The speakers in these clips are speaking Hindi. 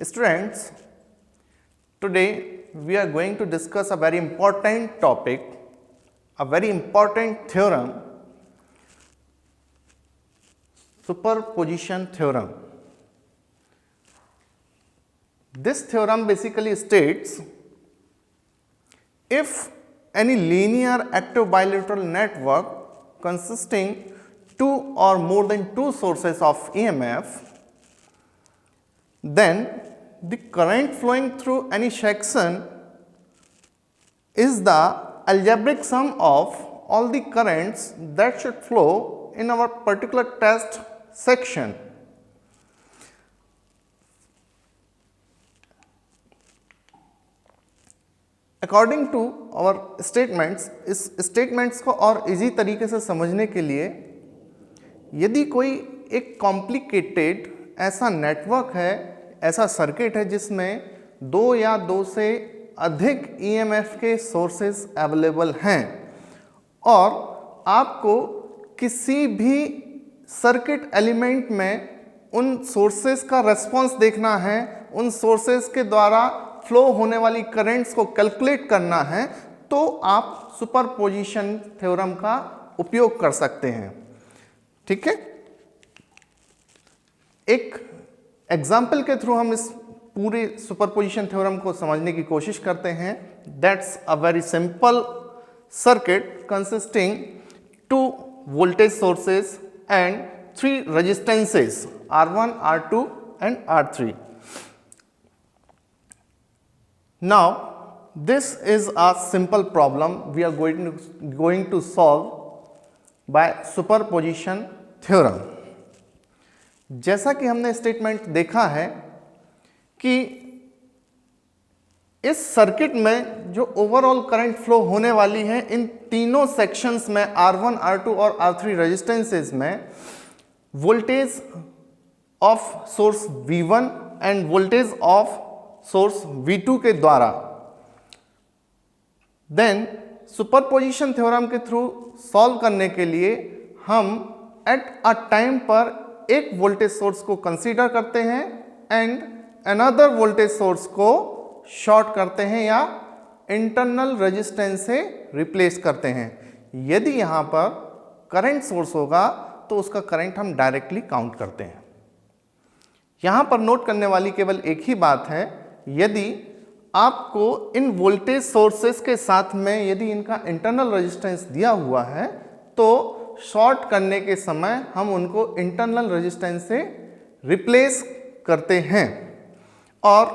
Students, today we are going to discuss a very important topic, a very important theorem, superposition theorem. This theorem basically states if any linear active bilateral network consisting two or more than two sources of EMF, then the current flowing through any section is the algebraic sum of all the currents that should flow in our particular test section. According to our statements, इस statements को और easy तरीके से समझने के लिए यदि कोई एक complicated ऐसा नेटवर्क है, ऐसा सर्किट है जिसमें दो या दो से अधिक EMF के सोर्सेस अवेलेबल हैं और आपको किसी भी सर्किट एलिमेंट में उन सोर्सेस का रेस्पॉन्स देखना है, उन सोर्सेस के द्वारा फ्लो होने वाली करंट्स को कैलकुलेट करना है, तो आप सुपरपोजिशन थ्योरम का उपयोग कर सकते हैं। ठीक है, एक एग्जाम्पल के थ्रू हम इस पूरे सुपरपोजिशन थ्योरम को समझने की कोशिश करते हैं। That's a very simple circuit consisting two voltage sources and three resistances R1, R2 and R3. Now this is a simple problem we are going to solve by superposition theorem. जैसा कि हमने स्टेटमेंट देखा है कि इस सर्किट में जो ओवरऑल करंट फ्लो होने वाली है इन तीनों सेक्शंस में R1, R2 और R3 रेजिस्टेंसेस में voltage of source V1 end voltage of source V2 के द्वारा देन सुपरपोजिशन थ्योरम के थ्रू सॉल्व करने के लिए हम एट अ टाइम पर एक वोल्टेज सोर्स को कंसीडर करते हैं एंड अनदर वोल्टेज सोर्स को शॉर्ट करते हैं या इंटरनल रेजिस्टेंस से रिप्लेस करते हैं। यदि यहां पर करंट सोर्स होगा तो उसका करंट हम डायरेक्टली काउंट करते हैं। यहां पर नोट करने वाली केवल एक ही बात है, यदि आपको इन वोल्टेज सोर्सेस के साथ में यदि इनका इंटरनल रेजिस्टेंस दिया हुआ है तो शॉर्ट करने के समय हम उनको इंटरनल रेजिस्टेंस से रिप्लेस करते हैं और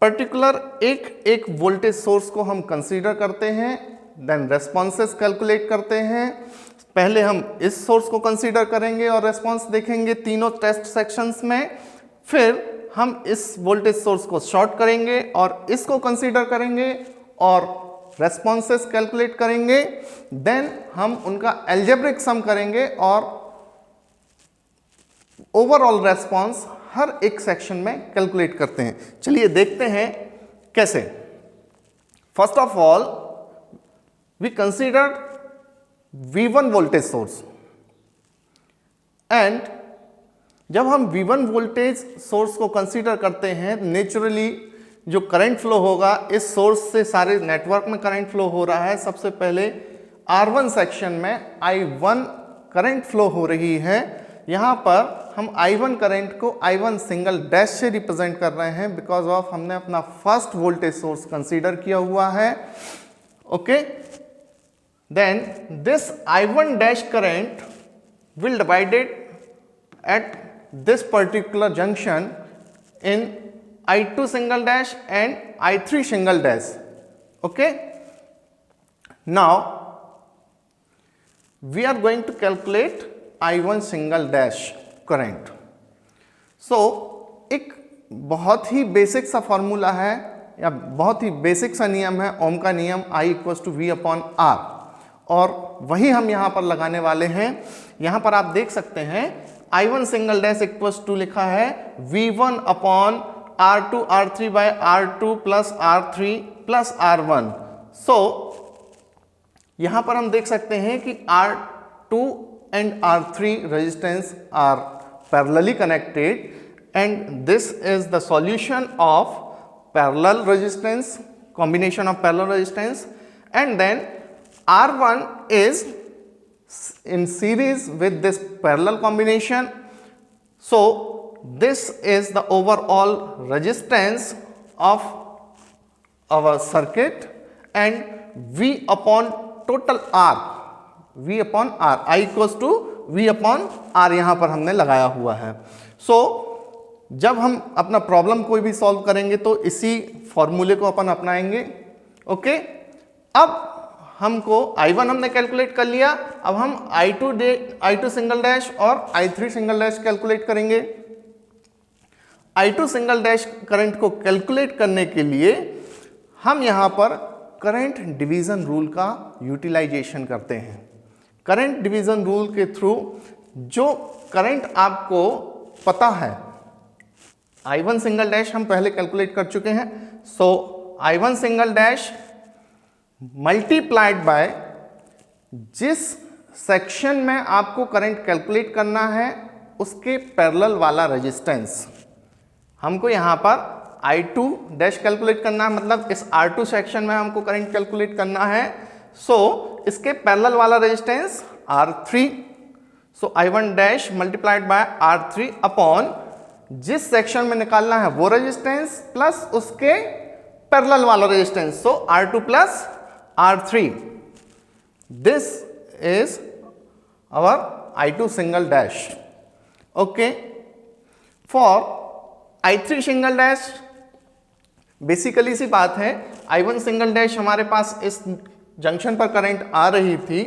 पर्टिकुलर एक वोल्टेज सोर्स को हम कंसीडर करते हैं, देन रेस्पॉन्सेस कैलकुलेट करते हैं। पहले हम इस सोर्स को कंसीडर करेंगे और रेस्पॉन्स देखेंगे तीनों टेस्ट सेक्शंस में, फिर हम इस वोल्टेज सोर्स को शॉर्ट करेंगे और इसको कंसीडर करेंगे और रेस्पॉन्सेस कैलकुलेट करेंगे, देन हम उनका अलजेब्रिक सम करेंगे और ओवरऑल रेस्पॉन्स हर एक सेक्शन में कैलकुलेट करते हैं। चलिए देखते हैं कैसे। First of all we consider V1 voltage source and जब हम V1 वोल्टेज सोर्स को कंसीडर करते हैं, नेचुरली जो करंट फ्लो होगा इस सोर्स से सारे नेटवर्क में करंट फ्लो हो रहा है। सबसे पहले R1 सेक्शन में I1 करंट फ्लो हो रही है। यहाँ पर हम I1 करंट को I1 सिंगल डैश से रिप्रेजेंट कर रहे हैं बिकॉज ऑफ हमने अपना फर्स्ट वोल्टेज सोर्स कंसीडर किया हुआ है। Okay, then this I1 dash current will divided at this particular junction in I2 single dash and I3 single dash. Okay, now we are going to calculate I1 single dash current. So एक बहुत ही बेसिक सा फॉर्मूला है या बहुत ही बेसिक सा नियम है, ओम का नियम I equals to V upon R, और वही हम यहाँ पर लगाने वाले हैं। यहाँ पर आप देख सकते हैं I1 single dash equals to लिखा है V1 upon R2 R3 by R2 plus R3 plus R1। So यहाँ पर हम देख सकते हैं कि R2 and R3 resistance are parallelly connected and this is the solution of parallel resistance, combination of parallel resistance, and then R1 is in series with this parallel combination. So this is the overall resistance of our circuit, and V upon total R, V upon R, I equals to V upon R यहाँ पर हमने लगाया हुआ है. So जब हम अपना प्रॉब्लम कोई भी सॉल्व करेंगे तो इसी फॉर्मूले को अपन अपनाएंगे. ओके, अब हमको I1 हमने कैलकुलेट कर लिया. अब हम I2 सिंगल डैश और I3 सिंगल डैश कैलकुलेट करेंगे. I2 सिंगल डैश करंट को कैलकुलेट करने के लिए हम यहाँ पर करंट डिवीजन रूल का यूटिलाइजेशन करते हैं. करंट डिवीजन रूल के थ्रू जो करंट आपको पता है, I1 सिंगल डैश हम पहले कैलकुलेट कर चुके हैं. सो I1 single dash multiplied bye जिस सेक्शन में आपको करंट कैलकुलेट करना है उसके पैरेलल वाला रेजिस्टेंस. हमको यहाँ पर I2 डैश कैलकुलेट करना है, मतलब इस R2 सेक्शन में हमको करंट कैलकुलेट करना है. सो इसके पैरेलल वाला resistance R3. So I1 dash multiplied by R3 upon जिस सेक्शन में निकालना है वो रेजिस्टेंस प्लस उसके पैरेलल वाला resistance. So R2 plus R3. This is our I2 single dash. Okay, for I3 single dash basically सी बात है, I1 सिंगल डैश हमारे पास इस जंक्शन पर करंट आ रही थी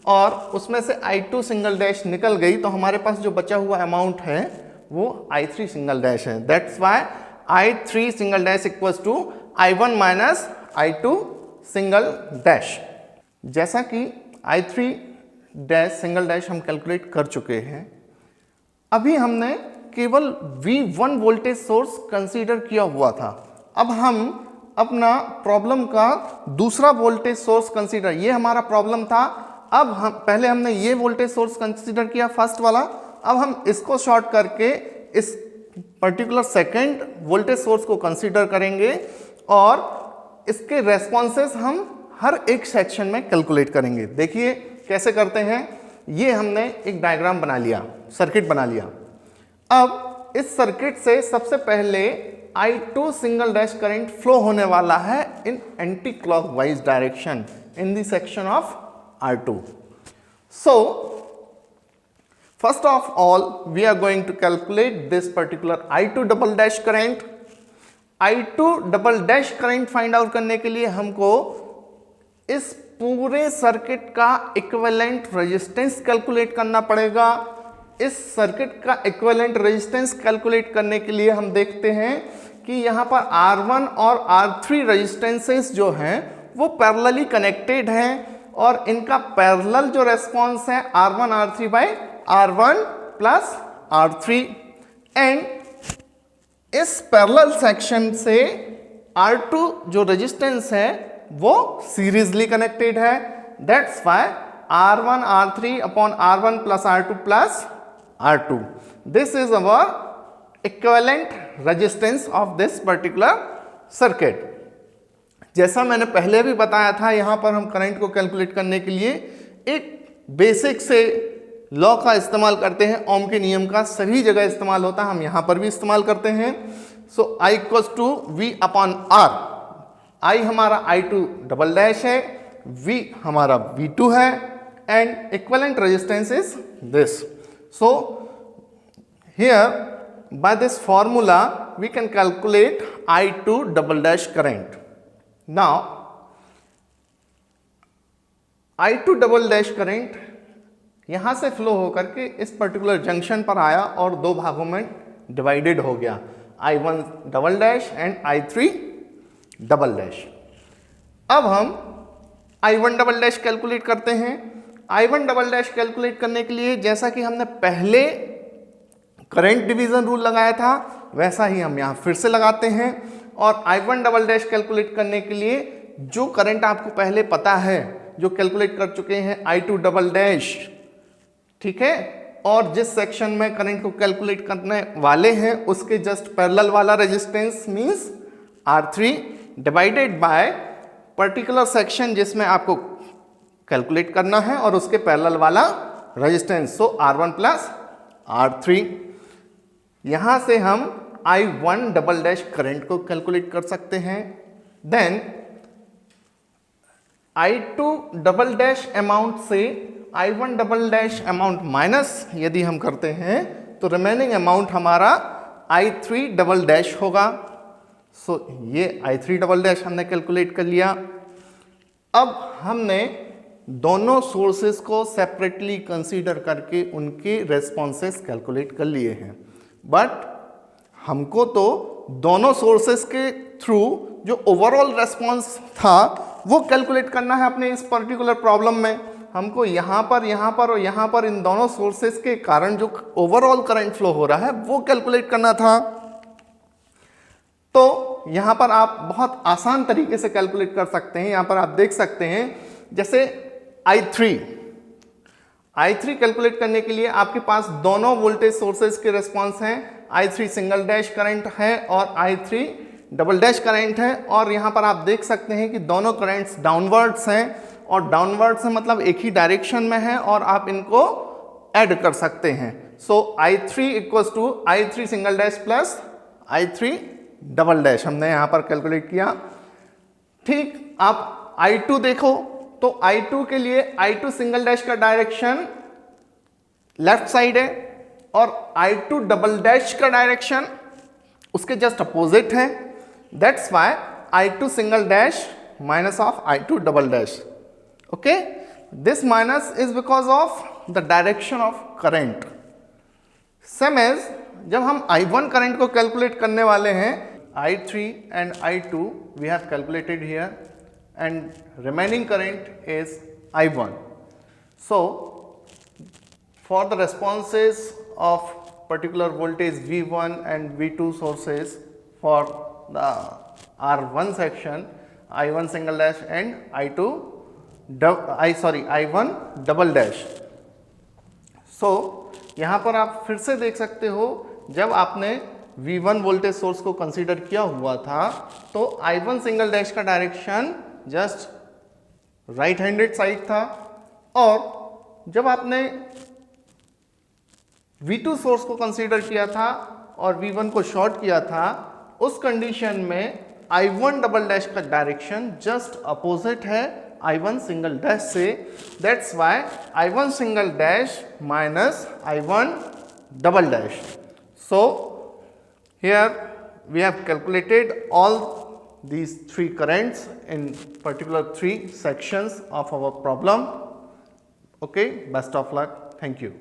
और उसमें से I2 सिंगल डैश निकल गई, तो हमारे पास जो बचा हुआ अमाउंट है वो I3 सिंगल डैश है. That's why I3 single dash equals to I1 minus I2 single dash. जैसा कि I3 डैश सिंगल डैश हम कैलकुलेट कर चुके हैं, अभी हमने केवल V1 वोल्टेज सोर्स कंसीडर किया हुआ था. अब हम अपना प्रॉब्लम का दूसरा वोल्टेज सोर्स कंसीडर, ये हमारा प्रॉब्लम था. अब हम पहले हमने ये वोल्टेज सोर्स कंसीडर किया फर्स्ट वाला. अब हम इसको शॉर्ट करके इस पर्टिकुलर सेकंड वोल्टेज सोर्स को कंसीडर करेंगे और इसके रेस्पॉन्सेस हम हर एक सेक्शन में कैलकुलेट करेंगे. देखिए कैसे करते हैं. ये हमने एक डायग्राम बना लिया, सर्किट बना लिया. अब इस सर्किट से सबसे पहले I2 single dash current flow होने वाला है in anti clockwise direction in the section of R2. So first of all we are going to calculate this particular I2 double dash current. I2 double dash current find out करने के लिए हमको इस पूरे सर्किट का इक्विवेलेंट रेजिस्टेंस कैलकुलेट करना पड़ेगा. इस सर्किट का इक्विवेलेंट रेजिस्टेंस कैलकुलेट करने के लिए हम देखते हैं कि यहाँ पर R1 और R3 रेजिस्टेंसेस जो हैं वो पैरेलली कनेक्टेड हैं और इनका पैरेलल जो रेस्पॉन्स है R1 R3 by R1 plus R3. And इस पैरेलल सेक्शन से R2 जो रेजिस्टेंस है वो सीरीजली कनेक्टेड है. That's why R1 R3 upon R1 plus R2 plus R2. This is our equivalent resistance of this particular circuit. जैसा मैंने पहले भी बताया था, यहाँ पर हम करंट को कैलकुलेट करने के लिए एक बेसिक से लॉ का इस्तेमाल करते हैं. ओम के नियम का सभी जगह इस्तेमाल होता है, हम यहाँ पर भी इस्तेमाल करते हैं. So I equals to V upon R. I हमारा I2 डबल डैश है, V हमारा V2 है and equivalent resistance is this. So here by this formula we can calculate I2 double dash current. Now I2 double dash current यहाँ से फ्लो होकर के इस पर्टिकुलर जंक्शन पर आया और दो भागों में डिवाइडेड हो गया, I1 double dash and I3 double dash. अब हम I1 डबल डैश कैलकुलेट करते हैं. I1 डबल डैश कैलकुलेट करने के लिए जैसा कि हमने पहले करंट डिवीजन रूल लगाया था वैसा ही हम यहाँ फिर से लगाते हैं. और I1 डबल डैश कैलकुलेट करने के लिए जो करंट आपको पहले पता है, जो कैलकुलेट कर चुके हैं I2 डबल डैश, ठीक है, और जिस सेक्शन में करंट को कैलकुलेट करने वाले हैं उसके जस्ट पैरेलल वाला resistance means R3 divided by particular section जिसमें आपको कैलकुलेट करना है और उसके पैरेलल वाला रेजिस्टेंस, सो R1 प्लस R3। यहां से हम I1 डबल डैश करंट को कैलकुलेट कर सकते हैं। Then I2 double dash amount से I1 double dash amount minus यदि हम करते हैं तो रिमेनिंग अमाउंट हमारा I3 डबल डैश होगा। सो ये I3 डबल डैश हमने कैलकुलेट कर लिया। अब हमने दोनों सोर्सेस को सेपरेटली कंसीडर करके उनके रेस्पॉन्सेस कैलकुलेट कर लिए हैं, बट हमको तो दोनों सोर्सेस के थ्रू जो ओवरऑल रेस्पॉन्स था वो कैलकुलेट करना है अपने इस पर्टिकुलर प्रॉब्लम में। हमको यहाँ पर और यहाँ पर इन दोनों सोर्सेस के कारण जो ओवरऑल करंट फ्लो हो रहा है वो कैलकुलेट करना था। तो यहाँ पर आप बहुत आसान तरीके से कैलकुलेट कर सकते हैं। यहाँ पर आप देख सकते हैं जैसे I3 कैलकुलेट करने के लिए आपके पास दोनों वोल्टेज सोर्सेज के रेस्पॉन्स हैं। I3 सिंगल डैश करंट है और I3 डबल डैश करंट है, और यहाँ पर आप देख सकते हैं कि दोनों करंट्स डाउनवर्ड्स हैं, और डाउनवर्ड्स है मतलब एक ही डायरेक्शन में है और आप इनको ऐड कर सकते हैं। So I3 equals to I3 single dash plus I3 double dash हमने यहाँ पर कैलकुलेट किया। ठीक, आप I2 देखो तो I2 के लिए I2 सिंगल डैश का डायरेक्शन लेफ्ट साइड है और I2 डबल डैश का डायरेक्शन उसके जस्ट अपोजिट है। That's why I2 single dash minus of I2 double dash. Okay, this minus is because of the direction of current. Same as जब हम I1 करंट को कैलकुलेट करने वाले हैं, I3 and I2 we have calculated here and remaining current is I1. So for the responses of particular voltage V1 and V2 sources for the R1 section, I1 single dash and I1 double dash. So यहाँ पर आप फिर से देख सकते हो, जब आपने V1 वोल्टेज सोर्स को कंसीडर किया हुआ था तो I1 सिंगल डैश का direction just right handed side था, और जब आपने V2 सोर्स को कंसीडर किया था और V1 को शॉर्ट किया था, उस कंडीशन में I1 डबल डैश का डायरेक्शन जस्ट अपोजिट है I1 सिंगल डैश से। That's why I1 single dash minus I1 double dash. So here we have calculated all these three currents in particular three sections of our problem. Okay, best of luck. Thank you.